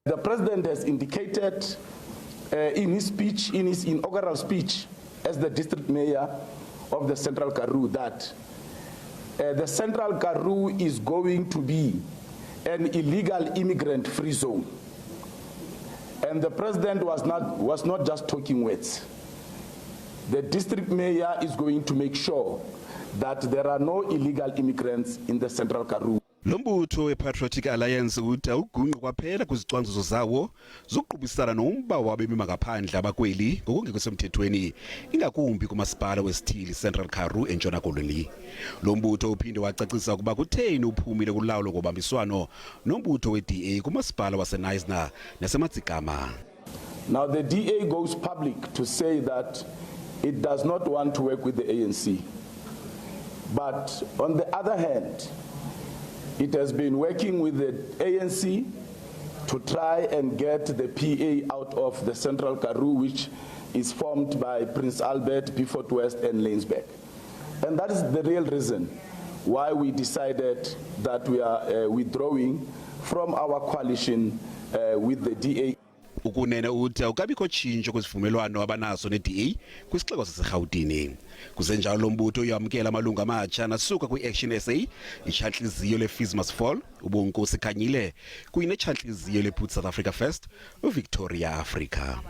The president has indicated in his speech, in his inaugural speech as the district mayor of the Central Karoo, that the Central Karoo is going to be an illegal immigrant-free zone. And the president was not just talking words. The district mayor is going to make sure that there are no illegal immigrants in the Central Karoo. Umbutho Patriotic Alliance uthi awugungqi kwaphela kuzicwangciso zawo zokuqubisana nomba wabemi bangaphandle abakweli ngokungekho-semthethweni ingakumbi kumasipala wesithili Central Karoo eNtshona Koloni. Lo mbutho uphinde wacacisa ukuba kutheni uphumile kulawulo ngobambiswano nombutho we-DA kumasipala waseNice naseMatsikama. Now the DA goes public to say that it does not want to work with the ANC. But on the other hand, it has been working with the ANC to try and get the PA out of the Central Karoo, which is formed by Prince Albert, Beaufort West, and Laingsburg. And that is the real reason why we decided that we are withdrawing from our coalition with the DA. Ukunene uthi awukabikho tshintsho kwesivumelwano abanaso ne-DA kwisixeko saseRhawutini. Kusenjalo lo mbutho uyamkela amalungu amatsha nasuka kwi-Action SA, itshantliziyo le-Fees Must Fall, ubunkosi Khanyile, kunye netshantliziyo le-Put South Africa First, uVictoria Africa.